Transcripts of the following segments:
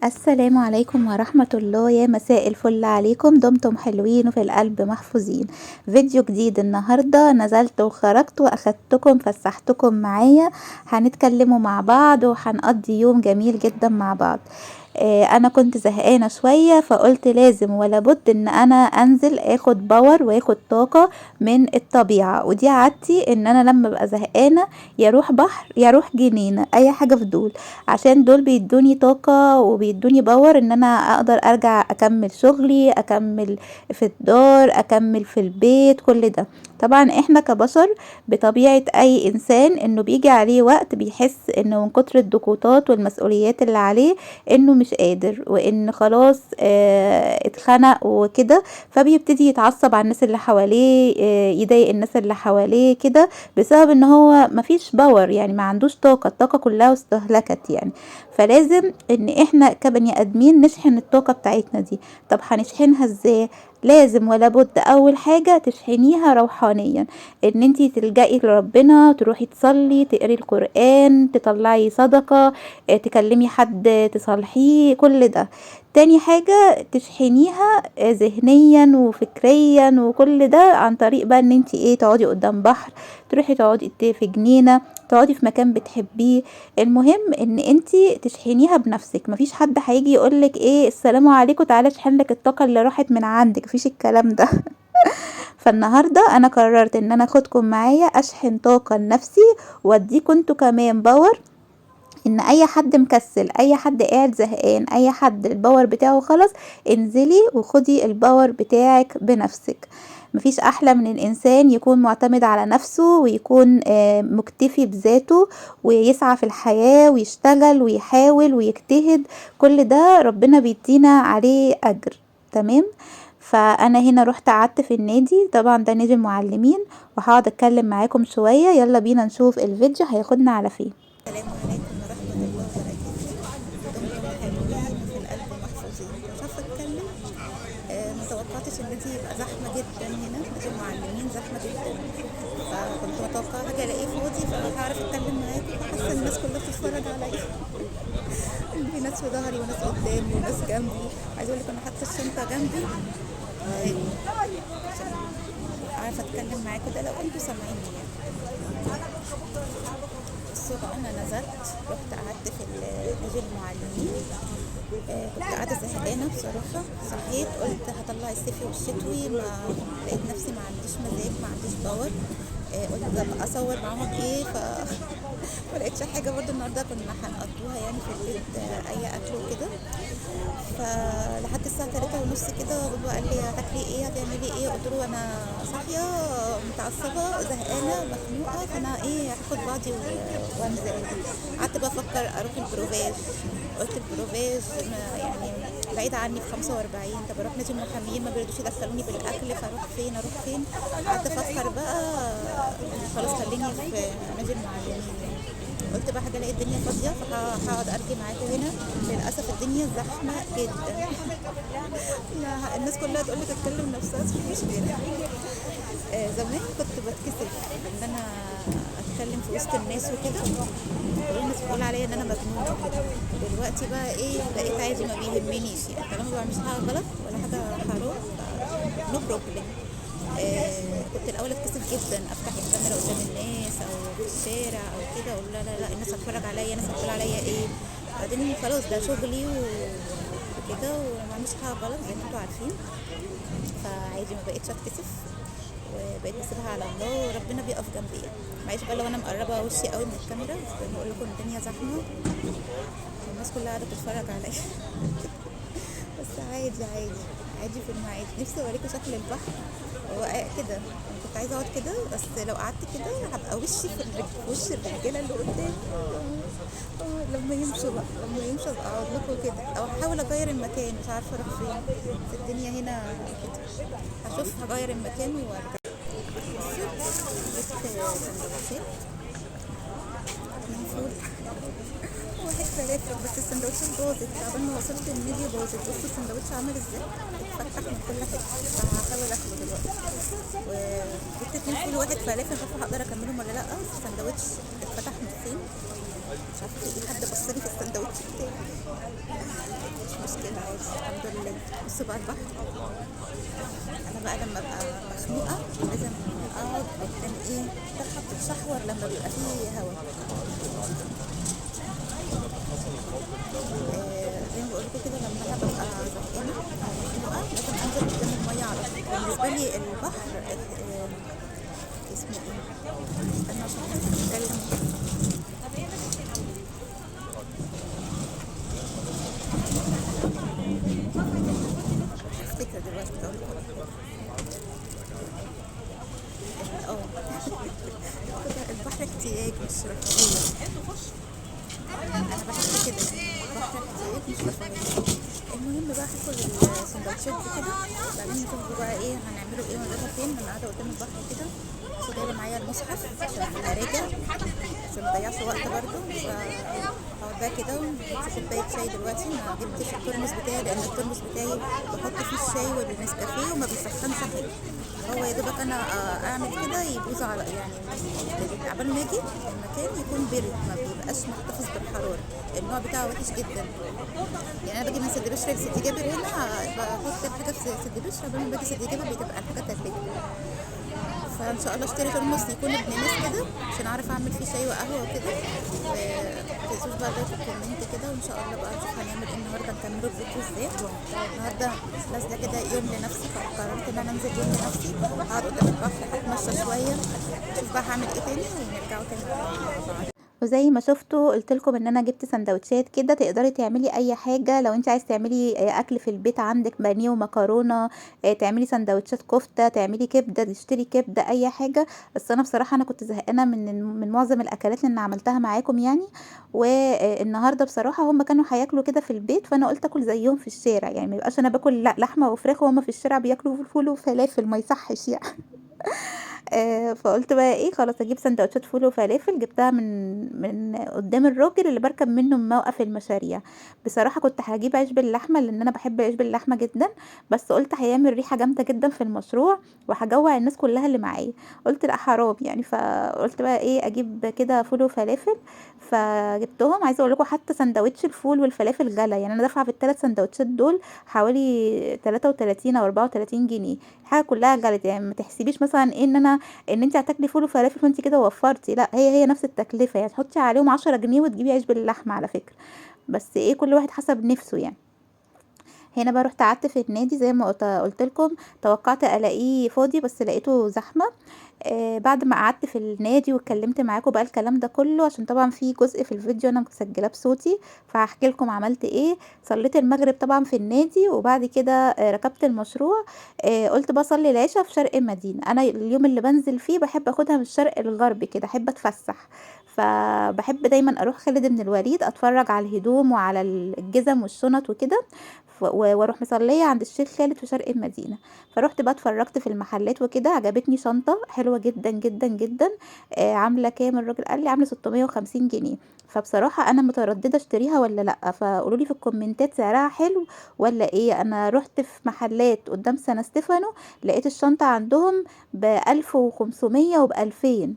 السلام عليكم ورحمة الله، يا مساء الفل عليكم. دمتم حلوين وفي القلب محفوظين. فيديو جديد النهاردة، نزلت وخرجت واخدتكم فسحتكم معايا. هنتكلموا مع بعض وهنقضي يوم جميل جدا مع بعض. انا كنت زهقانة شوية، فقلت لازم ولا بد ان انا انزل اخد باور واخد طاقة من الطبيعة. ودي عادتي ان انا لما ببقى زهقانة يا اروح بحر يا اروح جنينة، اي حاجة في دول، عشان دول بيدوني طاقة وبيدوني باور ان انا اقدر ارجع اكمل شغلي، اكمل في الدار، اكمل في البيت، كل ده. طبعا احنا كبشر بطبيعة اي انسان انه بيجي عليه وقت بيحس انه من كتر الضغوطات والمسؤوليات اللي عليه انه مش قادر، وان خلاص اتخنق وكده، فبيبتدي يتعصب على الناس اللي حواليه، يضايق الناس اللي حواليه كده، بسبب ان هو مفيش باور، يعني ما عندوش طاقة، الطاقة كلها استهلكت يعني. فلازم ان احنا كبني ادمين نشحن الطاقة بتاعتنا دي. طب هنشحنها ازاي؟ لازم ولا بد اول حاجة تشحنيها روحانيا، ان انتي تلجئي لربنا، تروحي تصلي، تقري القرآن، تطلعي صدقة، تكلمي حد تصالحيه، كل ده. تاني حاجة تشحنيها ذهنيا وفكريا وكل ده عن طريق بقى ان انتي تقعدي قدام بحر، تروحي تقعدي في جنينة، تقعدي في مكان بتحبيه. المهم ان انتي تشحنيها بنفسك، مفيش حد هيجي يقولك السلام عليكم تعالى اشحن لك الطاقة اللي راحت من عندك، مفيش الكلام ده. فالنهاردة انا قررت ان انا اخدكم معايا اشحن طاقة لنفسي، واديكم انتوا كمان باور. ان اي حد مكسل، اي حد قاعد زهقان، اي حد الباور بتاعه خلاص، انزلي وخدي الباور بتاعك بنفسك. مفيش احلى من الانسان يكون معتمد على نفسه، ويكون مكتفي بذاته، ويسعى في الحياة ويشتغل ويحاول ويجتهد. كل ده ربنا بيدينا عليه اجر. تمام. فانا هنا رحت قعدت في النادي، طبعا ده نادي المعلمين، وهقعد اتكلم معاكم شوية. يلا بينا نشوف الفيديو هياخدنا على فين. السلام عليكم ورحمة الله وبركاته. دمتم حلوين وفي القلب محفوظين. مش عارفة اتكلم. متوقعتش ان انتي يبقى زحمة جدا هنا، نادي المعلمين زحمة جدا، فكنت متوقعة حاجة الاقيه فاضي فهعرف اتكلم معاكم. حاسة الناس كلها بتتفرج عليا. في ناس في ظهري وناس قدامي وناس جنبي. عايزة اقولك انا حاطة الشنطة جنبي عشان عارفة اتكلم معاكم، ده لو انتوا سامعيني يعني. بصوا بقى، انا نزلت رحت قعدت في نادي المعلمين. كنت قاعده زهقانه بصراحه، صحيت قلت هطلع الصيفي والشتوي، ما لقيت نفسي ما عنديش مزاج، ما عنديش باور. قلت ابقى اصور معاهم ما لقيتش حاجه برضو. النهارده كنا هنقضوها يعني في البيت، اي اكل وكده. فلحد الساعه 3:30 كده بابا قال لي هتاكلي ايه، هتعملي ايه؟ قلت له انا صاحيه متعصبه زهقانه مخنوقه، فانا هاخد بعضي وانزل. قعدت بقى افكر اروح البروفاج. قلت البروفاج يعني بعيد عني في 45، طب اروح نادي المحامين ما بيرضوش يدخلوني بالاكل، فاروح فين اروح فين؟ قعدت افكر بقى، خلاص خليني في نادي المعلمين. قلت بقى حاجه الاقي الدنيا فاضيه فهقعد ارجع معاكم هنا. للاسف الدنيا زحمه جدا. لا، الناس كلها تقول لك اتكلم نفسها، بس مش مشكله. زمان كنت بتكسف ان انا اتكلم في وسط الناس وكده، الناس بتقول عليا ان انا مجنونه وكده. دلوقتي بقى بقيت عادي، ما بيهمنيش يعني، طالما ما بعملش حاجه غلط ولا حاجه حرام، نو بروبلم. كنت الاول اتكسف جدا افتح الكاميرا قدام الناس او في الشارع او كده، اقول لا لا لا الناس هتتفرج عليا، الناس هتقول عليا ايه. بعدين خلاص ده شغلي وكده، وما بعملش حاجه غلط زي ما انتوا عارفين، فعادي ما بقيتش اتكسف، وبقيت بسيبها على الله وربنا بيقف جنبي يعني. معلش بقى لو انا مقربه وشي قوي من الكاميرا، بقول لكم الدنيا زحمه والناس كلها قاعده بتتفرج عليا. بس عادي عادي عادي في المعادي. نفسي اوريكم شكل البحر هو كده. انا كنت عايزه اقعد كده، بس لو قعدت كده هبقى وشي في وش الرجاله اللي قدامي. لما يمشوا بقى، لما يمشوا ابقى اقعد لكم كده، او هحاول اغير المكان، مش عارفه اروح فين. بس الدنيا هنا كده، هشوف هغير المكان وارجع. جبت سندوتشات من فول واحد فلافل، بس السندوتشات باظت، عبال ما وصلت النادي باظت. بصوا السندوتش عامل ازاي، اتفتح من كل حته، فهحاول اكله دلوقتي. وجبت 2 فول وواحد فلافل، مش عارفه هقدر اكملهم ولا لا. السندوتش اتفتح نصين، مش عارفه في حد بصلي في السندوتش بتاعي. مشكلة عادي الحمد لله. بصوا بقى البحر، انا بقى لما ابقى مخنوقة لازم اقعد قدام ايه تحت بتشحور لما بيبقى فيه هوا. زي ما بقولكوا كده لما انا ببقى زهقانة او مخنوقة لازم انزل قدام المية على طول. بالنسبة لي البحر اسمه ايه، استنى عشان نتكلم. افتكر دلوقتي اقول البحر احتياج مش رفاهية. انا بحس كده البحر احتياج مش رفاهية. المهم بقى هاكل السندوتشات دي كده، بعدين نشوف بقى ايه هنعمله ايه ونروح فين. انا قاعدة قدام البحر كده، بس جايبة معايا المصحف عشان انا راجع عشان مضيعش وقت برضه. فهقعد بقى كده ونشوف كوباية شاي. دلوقتي ما جبتش الترمس بتاعي لان الترمس بتاعي بحط فيه الشاي والنسكافيه وما بيسخنش حاجة. هو يا دوبك انا اعمل كده يبوظ على يعني عبال ما اجي المكان يكون برد ما بيبقاش محتفظ بالحرارة. النوع بتاعه وحش جدا. يعني انا باجي من سيدي بشر لسيدي جابر هنا بحط الحاجة في سيدي بشر، قبل ما باجي سيدي جابر بتبقى الحاجة تلاجة. فان شاء الله اشتري ترمس يكون ابن ناس كده عشان اعرف اعمل فيه شاي وقهوه وكده. وتنسوش بقى في الكومنت كده، وان شاء الله بقى نشوف هنعمل ايه النهارده، نكمله الفيديو ازاي. النهارده نازله كده يوم لنفسي، فقررت ان انا انزل يوم لنفسي اقعد قدام البحر اتمشى شويه، اشوف بقى هعمل ايه تاني ونرجعوا تاني مع بعض. وزي ما شفتوا قلت لكم ان انا جبت سندوتشات كده، تقدري تعملي اي حاجه. لو انت عايز تعملي اكل في البيت عندك بانيه ومكرونه، تعملي سندوتشات كفته، تعملي كبده، تشتري كبده، اي حاجه. بس انا بصراحه انا كنت زهقانه من معظم الاكلات اللي انا عملتها معاكم يعني. والنهارده بصراحه هم كانوا هياكلوا كده في البيت، فانا قلت اكل زيهم في الشارع، يعني ما يبقاش انا باكل لحمه وفراخ وهم في الشارع بياكلوا فول وفلافل، ما يصحش يعني. فقلت بقى ايه، خلاص اجيب سندوتشات فول وفلافل. جبتها من قدام الراجل اللي بركب منه من موقف المشاريع. بصراحه كنت هجيب عيش باللحمه لان انا بحب العيش باللحمه جدا، بس قلت هيعمل ريحه جامده جدا في المشروع وهجوع الناس كلها اللي معايا. قلت لا حرام يعني، فقلت بقى ايه اجيب كده فول وفلافل. فجبتهم. عايزه اقول لكم حتى سندوتش الفول والفلافل غلا، يعني انا دافعه في الثلاث سندوتشات دول حوالي 33 او 34 جنيه. حاجه كلها غلط يعني. ما تحسبيش مثلا ايه ان انت هتاكلي فول وفلافل وانت كده وفرتي، لا، هي نفس التكلفه يعني. تحطي عليهم 10 جنيه وتجيبي عيش باللحمه على فكره. بس ايه كل واحد حسب نفسه يعني. هنا بقى رحت قعدت في النادي زي ما قلت لكم. توقعت الاقيه فاضي بس لقيته زحمه. بعد ما قعدت في النادي واتكلمت معاكم بقى الكلام ده كله، عشان طبعا في جزء في الفيديو انا مسجلاه بصوتي، فهحكي لكم عملت ايه. صليت المغرب طبعا في النادي، وبعد كده ركبت المشروع. قلت بصلي العشاء في شرق المدينه. انا اليوم اللي بنزل فيه بحب اخدها من الشرق للغرب كده، احب اتفسح. فبحب دايما اروح خالد بن الوليد اتفرج على الهدوم وعلى الجزم والشنط وكده. واروح مصليه عند الشيخ خالد في شرق المدينه. فروحت بقى اتفرجت في المحلات وكده، عجبتني شنطه حلوه جدا جدا جدا. عامله كام؟ الراجل قال لي عامله 650 جنيه. فبصراحه انا متردده اشتريها ولا لا، فقولوا لي في الكومنتات سعرها حلو ولا ايه. انا رحت في محلات قدام سان ستيفانو، لقيت الشنطه عندهم ب1500 وب2000.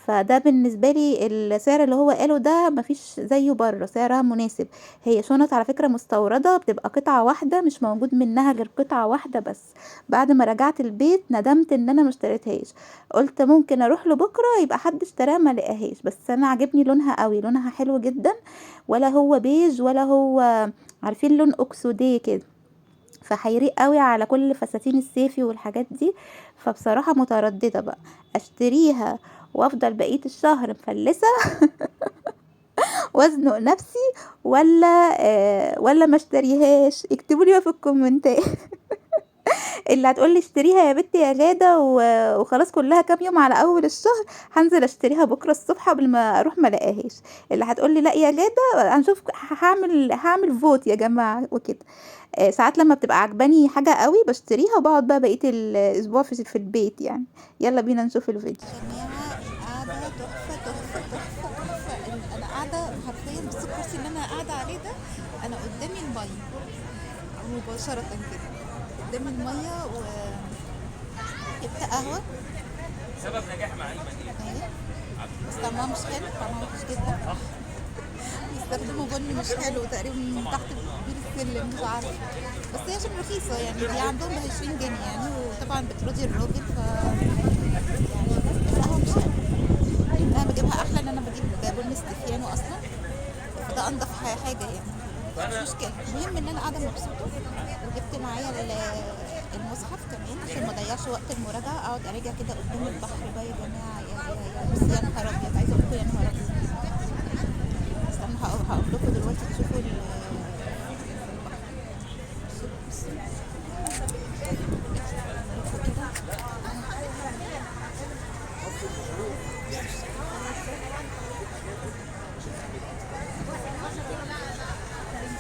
فده بالنسبة لي السعر اللي هو قاله ده مفيش زيه بره، سعرها مناسب. هي شنط على فكرة مستوردة، بتبقى قطعة واحدة، مش موجود منها غير قطعة واحدة بس. بعد ما رجعت البيت ندمت ان انا مشتريتهاش. قلت ممكن اروح له بكرة يبقى حد اشتراها ما لقاهاش، بس انا عجبني لونها قوي، لونها حلو جدا. ولا هو بيج ولا هو، عارفين لون اكسوديه كده. فهيريق قوي على كل فساتين الصيفي والحاجات دي. فبصراحة مترددة بقى اشتريها وافضل بقية الشهر مفلسة وازنق نفسي، ولا ما اشتريهاش. اكتبوا لي بقى في الكومنتات. اللي هتقولي اشتريها يا بنتي يا غادة وخلاص كلها كام يوم على اول الشهر، هنزل اشتريها بكره الصبح قبل ما اروح ما الاقيهاش. اللي هتقولي لا يا غادة هنشوف، هعمل فوت يا جماعه وكده. ساعات لما بتبقى عجباني حاجه قوي بشتريها وبقعد بقى بقيه الاسبوع في البيت يعني. يلا بينا نشوف الفيديو. جماعه قاعده تحفه تحفه تحفه تحفه. انا قاعده حرفيا، بس الكرسي اللي انا قاعده عليه ده انا قدامي الميه مباشره كده، قدام الميه. وجبت قهوه سبب نجاح مع المدينه، بس طعمها مش حلو، طعمها وحش جدا. بيستخدموا بن مش حلو تقريبا من تحت بير السلم مش عارفة. بس هي عشان رخيصة يعني، هي عندهم ب20 جنيه يعني، وطبعا بترضي الراجل يعني. بس القهوة مش حلوة. انا بجيبها احلى ان انا بجيب بن استفيانو اصلا، فده انضف حاجة يعني. مش مشكلة، المهم ان انا قاعدة مبسوطة. وجبت معايا المصحف كمان عشان ما اضيعش وقت المراجعة، اقعد اراجع كده قدام البحر بقى يا جماعة. بس يا نهار ابيض، عايزة اقول لكم يا نهار ابيض. استنى هقول لكم دلوقتي تشوفوا البحر. بصوا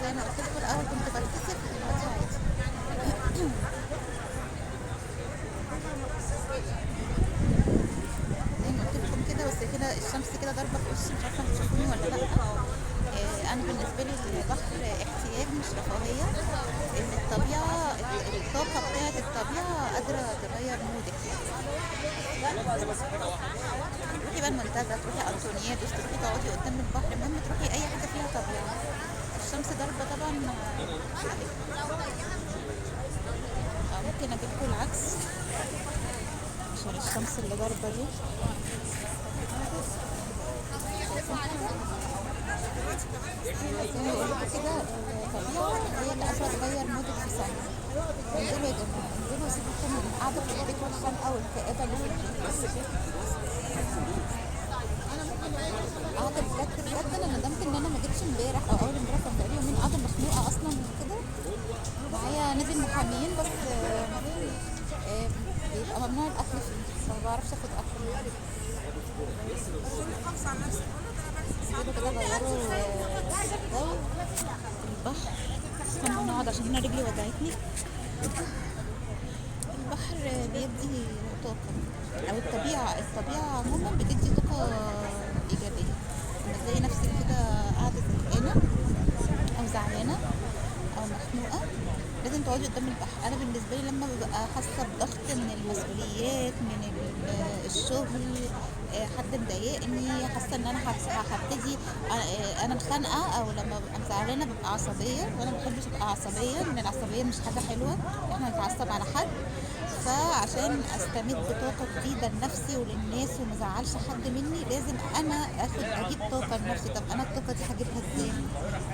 زي ما قلت لكم الاول كنت بتكسف، دلوقتي عادي. زي ما قلت لكم كده، بس كده الشمس كده ضاربه في وشي، مش عارفه هتشوفوني ولا لا. انا بالنسبه لي البحر احتياج مش رفاهيه. ان الطبيعه، الطاقه بتاعه الطبيعه قادره تغير مودك يعني. تروحي بقى المنتزه، تروحي انطونيادس، تروحي تقعدي قدام البحر، المهم تروحي اي حاجه فيها طبيعه. الشمس ضاربه طبعا مش حلوة. ممكن اجيبكم العكس عشان الشمس اللي ضاربه دي. زي ما بقول لكم كده، الطبيعه هي اللي قادره تغير مودك في ثانيه. انزلوا يا جماعه، انزلوا وسيبكم من القعده في البيت والخنقه والكآبه اللي في البيت. بس قاعده بجد بجد، انا ندمت ان انا ما جيتش امبارح او اول امبارح، كان بقالي يومين قاعده مخنوقه اصلا كده. معايا نزل محامين بس بيبقى ممنوع الاكل فيه، فما بعرفش اخد اكل. كده كده غيروا جو البحر. استنى نقعد عشان انا رجلي وجعتني. البحر بيدي طاقة، او الطبيعة عموما بتدي طاقة ايجابية. لما تلاقي نفسك كده قاعدة زهقانة او زعلانة او مخنوقة، لازم تقعدي قدام البحر. انا بالنسبه لي لما ببقى حاسه بضغط من المسؤوليات، من الشغل، حد مضايقني، حاسه ان انا هبتدي، انا مخانقه، او لما ببقى زعلانه ببقى عصبيه، وانا ما بحبش ابقى عصبيه، لان العصبيه مش حاجه حلوه، احنا نتعصب على حد. فعشان استمد طاقه جديده لنفسي وللناس وما ازعلش حد مني، لازم انا اجيب طاقه لنفسي. طب انا الطاقه دي هجيبها ازاي؟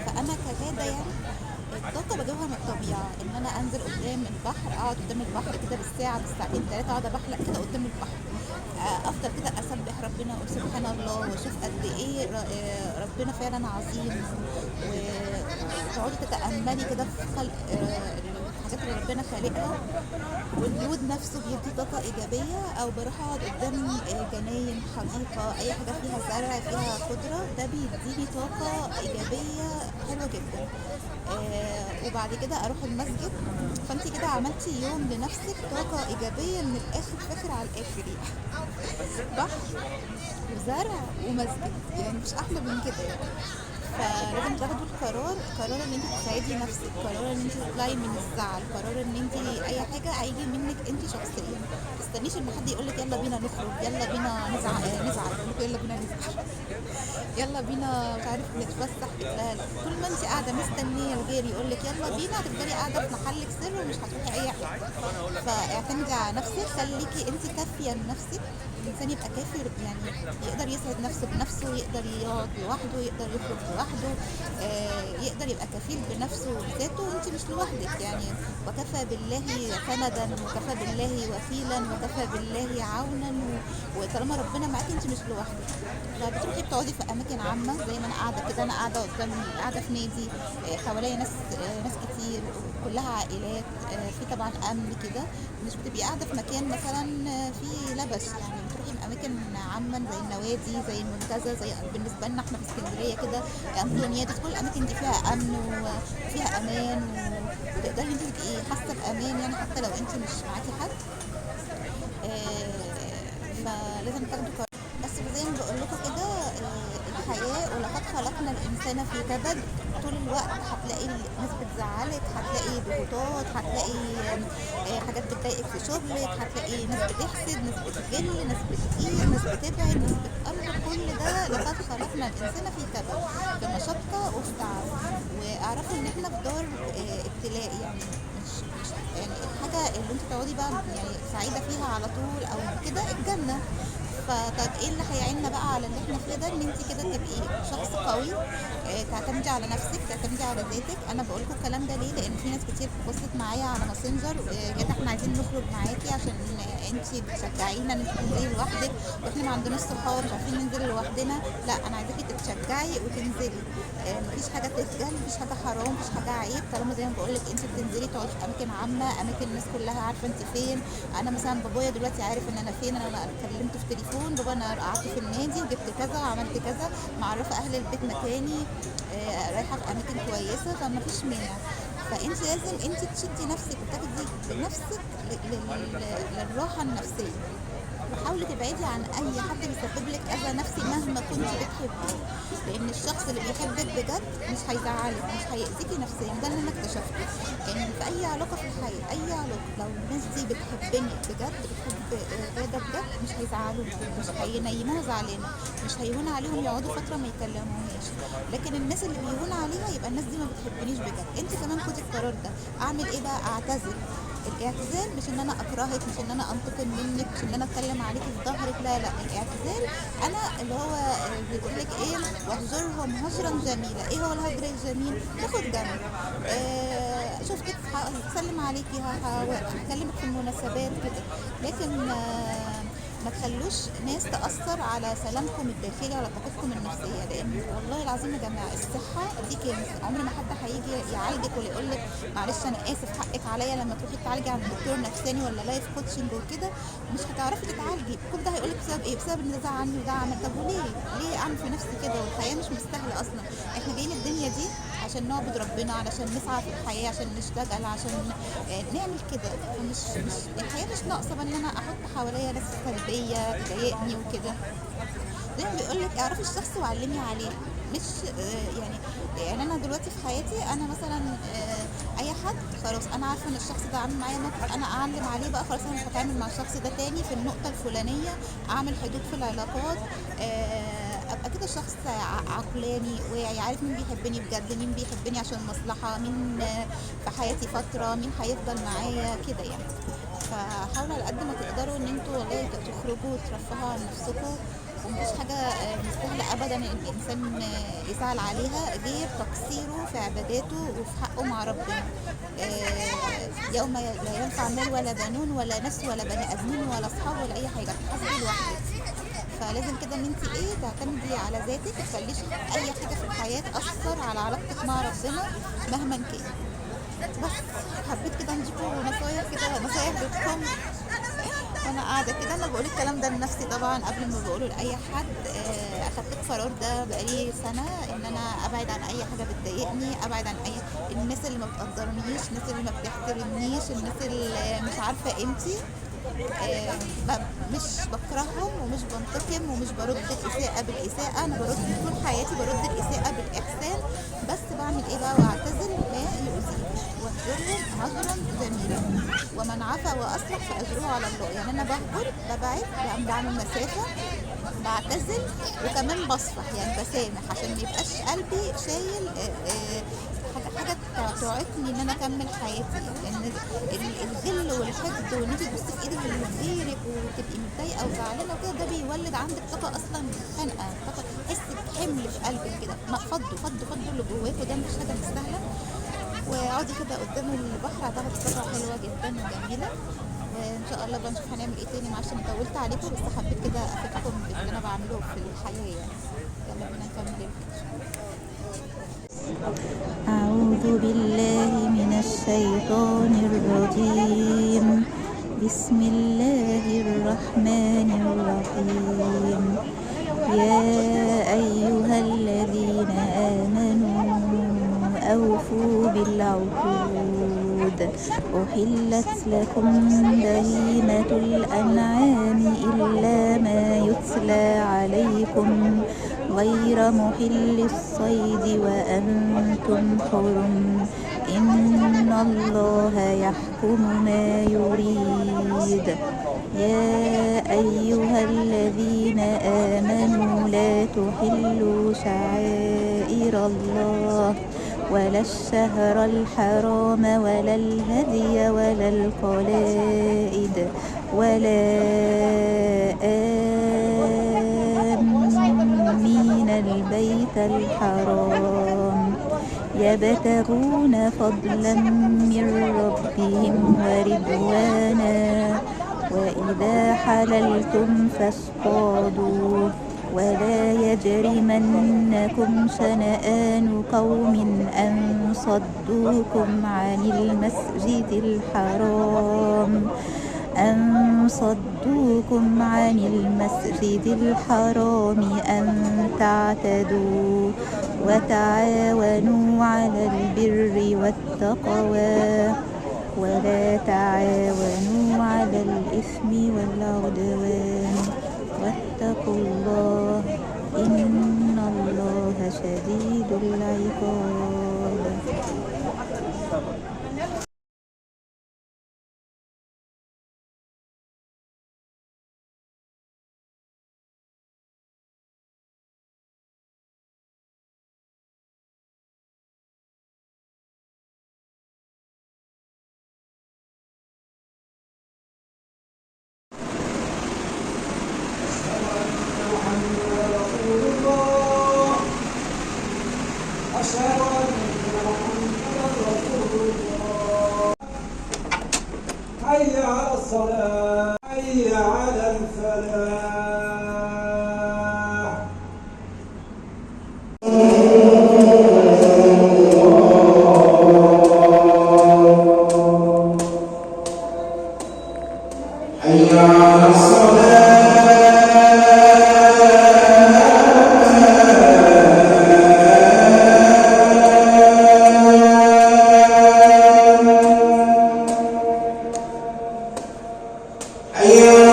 فانا كغاده يعني الطاقة بجيبها من الطبيعة، ان انا انزل قدام البحر، اقعد قدام البحر كده بالساعة بالساعتين 3، اقعد بحلق كده قدام البحر. افضل كده اسبح ربنا واقول سبحان الله، واشوف قد ايه ربنا فعلا عظيم. وتقعدي تتأملي كده في خلق الحاجات اللي ربنا خالقها. والوجود نفسه بيدي طاقة إيجابية. أو بروح أقعد قدام جناين، حديقة، أي حاجة فيها زرع، فيها خضرة، ده بيديني طاقة إيجابية حلوة جدا. وبعد كده أروح المسجد. فأنت كده عملتي يوم لنفسك طاقة إيجابية من الآخر، فاخر على الآخر يعني. بحر وزرع ومسجد، يعني مش أحلى من كده يعني. فلازم تاخدوا قرار ان انت تساعدي نفسك، قرار ان انت تطلعي من الزعل، قرار ان انت اي حاجه هيجي منك انت شخصيا. ما تستنيش ان حد يقول لك يلا بينا نخرج، يلا بينا نزعل يقول لك يلا بينا نزعل. يلا بينا مش عارف نتفسح. لا لا، طول ما انت قاعده مستنيه الغير يقول لك يلا بينا، هتفضلي قاعده في محلك سر ومش هتروحي اي حاجه. فاعتمدي على نفسك، خليكي انت كافيه لنفسك. الانسان يبقى كافي يعني، يقدر يسعد نفسه بنفسه، يقدر يقعد لوحده، يقدر يخرج لوحده، يقدر يبقى كفيل بنفسه وبذاته، وانت مش لوحدك يعني. وكفى بالله سندا، وكفى بالله وكيلا، وكفى بالله عونا. وطالما ربنا معاكي انت مش لوحدك. فبتروحي بتقعدي في اماكن عامه زي ما انا قاعده كده. انا قاعده قدام، قاعده في نادي، حواليا ناس كتير، كلها عائلات، في طبعا امن كده. مش بتبقي قاعده في مكان مثلا فيه لبس يعني. بتروحي اماكن عامه زي النوادي، زي المنتزه، زي بالنسبه لنا احنا في اسكندريه كده انطونيادس. كل الاماكن دي فيها امن وفيها امان، وتقدري انت تبقي حاسه بامان يعني، حتى لو انت مش معاكي حد. فلازم تاخدوا قرار. بس زي ما بقول لكم كده، الحياه ولقد خلقنا الانسان في كبد. طول الوقت هتلاقي ناس بتزعلك، هتلاقي ضغوطات، هتلاقي حاجات بتضايقك في شغلك، هتلاقي ناس بتحسد، ناس بتجل، ناس بتقيل، ناس بتبعد، ناس بتقرب. كل ده لقد خلقنا الانسان في كبد، في مشقه وفي تعب. واعرفوا ان احنا في دار ابتلاء، يعني مش يعني الحاجه اللي انت تقعدي بقى يعني سعيده فيها على طول او كده الجنه. فطب ايه اللي هيعيننا بقى على اللي احنا فيه ده؟ ان انت كده تبقي شخص قوي، تعتمدي على نفسك، تعتمدي على ذاتك. انا بقول لكم الكلام ده ليه؟ لان في ناس كتير وصلت معايا على ماسنجر يا ده احنا عايزين نخرج معاكي عشان انت بتشجعينا ان انت تنزلي لوحدك، واحنا ما عندناش صحاب مش عارفين ننزل لوحدنا. لا، انا عايزاكي تتشجعي وتنزلي. مفيش حاجه تسجل، مفيش حاجه حرام، مفيش حاجه عيب، طالما زي ما بقول لك انت بتنزلي تقعدي في اماكن عامه، اماكن الناس كلها عارفه انت فين. انا مثلا بابايا دلوقتي عارف ان انا فين، انا كلمته في تليفون بابا انا قعدت في النادي وجبت كذا وعملت كذا، معرفه اهل البيت مكاني، رايحه في اماكن كويسه، فما فيش مانع. فانت لازم انت تشدي نفسك وتاخدي بنفسك للراحه النفسيه، وحاولي تبعدي عن اي حد بيسبب لك اذى نفسي مهما كنت بتحبيه، لان الشخص اللي بيحبك بجد مش هيزعلك، مش هيأذيكي نفسيا. ده اللي انا اكتشفته، ان في اي علاقه في الحياه، اي علاقه لو الناس دي بتحبني بجد، بتحب غاده بجد، مش هيزعلوك، مش هينيموها زعلانه، مش هيهون عليهم يقعدوا فتره ما يكلموهاش. لكن الناس اللي بيهون عليها يبقى الناس دي ما بتحبنيش بجد. انت كمان خدي القرار ده. اعمل ايه بقى؟ اعتذر. الاعتزال مش ان انا اكرهك، مش ان انا انتقم منك، مش ان انا اتكلم عليكي في ظهرك، لا لا. الاعتزال انا اللي هو بيقول لك ايه، واهجرهم هجرا جميلا. ايه هو الهجر الجميل؟ تاخد جنب، شفتك هسلم عليكي، هكلمك في المناسبات كده، لكن ما تخلوش ناس تأثر على سلامكم الداخلي ولا طاقتكم النفسية. لأن والله العظيم يا جماعة الصحة دي كنز، عمر ما حد هيجي يعالجك ولا يقول لك معلش أنا آسف حقك عليا لما تروحي تعالجي عند دكتور نفساني ولا لايف كوتشنج وكده، مش هتعرفي تتعالجي. كل ده هيقول لك بسبب إيه؟ بسبب إن ده زعلني وده عمل. طب وليه؟ ليه أعمل في نفسي كده؟ والحياة مش مستاهلة أصلا. إحنا جايين الدنيا دي عشان نعبد ربنا، علشان نسعى في الحياة، عشان نشتغل، عشان نعمل كده. فمش الحياة مش ناقصة بقى ان انا احط حواليا ناس سلبية تضايقني وكده. زي ما بيقولك اعرفي الشخص وعلمي عليه. مش يعني انا دلوقتي في حياتي انا مثلا اي حد خلاص انا عارفه ان الشخص ده عامل معايا موقف، انا اعلم عليه بقى خلاص، انا مش هتعامل مع الشخص ده تاني في النقطه الفلانيه، اعمل حدود في العلاقات، ابقى كده شخص عقلاني واعي، عارف مين بيحبني بجد، مين بيحبني عشان مصلحه، مين في حياتي فتره، مين هيفضل معايا كده يعني. فحاولوا على قد ما تقدروا ان انتوا والله تخرجوا وترفهوا عن نفسكم، ومفيش حاجة مستاهلة أبدا إن الإنسان يزعل عليها غير تقصيره في عباداته وفي حقه مع ربنا. يوم لا ينفع مال ولا بنون ولا نفس ولا بني آدمين ولا أصحاب ولا أي حاجة، تحاسبي لوحدك. فلازم كده إن أنت تعتمدي على ذاتك، متخليش أي حاجة في الحياة تأثر على علاقتك مع ربنا مهما كان. بس حبيت كده نديكم نصايح كده، نصايح بتكم وانا قاعده كده. انا بقول الكلام ده لنفسي طبعا قبل ما بقوله لاي حد. اخدت القرار ده بقالي سنه ان انا ابعد عن اي حاجه بتضايقني، ابعد عن اي الناس اللي ما بتقدرنيش، الناس اللي ما بتحترمنيش، الناس اللي مش عارفه قيمتي. مش بكرههم ومش بنتقم ومش برد الإساءة بالإساءة، أنا برد طول حياتي برد الإساءة بالإحسان. بس بعمل إيه بقى؟ وأعتزل ما يؤذيني واهجرهم هجرا جميلا، ومن عفا وأصلح فأجره على الله. يعني أنا بهجر، ببعد، بعمل مسافة، بعتزل، وكمان بصفح يعني بسامح، عشان ما يبقاش قلبي شايل حاجه تعيقني ان انا اكمل حياتي. لان الغل والحقد وان انت تبصي في ايدك اللي غيرك وتبقي متضايقه وزعلانه وكده، ده بيولد عندك طاقه اصلا خانقه، طاقه تحسي بحمل في قلبك كده. ما فضوا اللي جواكوا، ده مش حاجه مستاهله. واقعدي كده قدام البحر هتاخدي طاقه حلوه جدا وجميله. وان شاء الله بقى نشوف هنعمل ايه تاني. معلش انا طولت عليكم، بس حبيت كده افيدكم باللي انا بعمله في الحياه يعني. يلا بينا نكمل. أعوذ بالله من الشيطان الرجيم. بسم الله الرحمن الرحيم. يا أيها الذين آمنوا أوفوا بالعقود. أحلت لكم بهيمة الأنعام إلا ما يتلى عليكم غير محل الصيد وأنتم حرم. إن الله يحكم ما يريد. يا أيها الذين آمنوا لا تحلوا شعائر الله ولا الشهر الحرام ولا الهدي ولا القلائد ولا آمين البيت الحرام يبتغون فضلا من ربهم ورضوانا وإذا حللتم فاصطادوا ولا يجرمنكم شنآن قوم أن صدوكم عن المسجد الحرام أن تعتدوا وتعاونوا على البر والتقوى ولا تعاونوا على الإثم والعدوان واتقوا الله إن الله شديد العقاب. حي على الصلاة حي على الفلاح. حي على الصلاة حي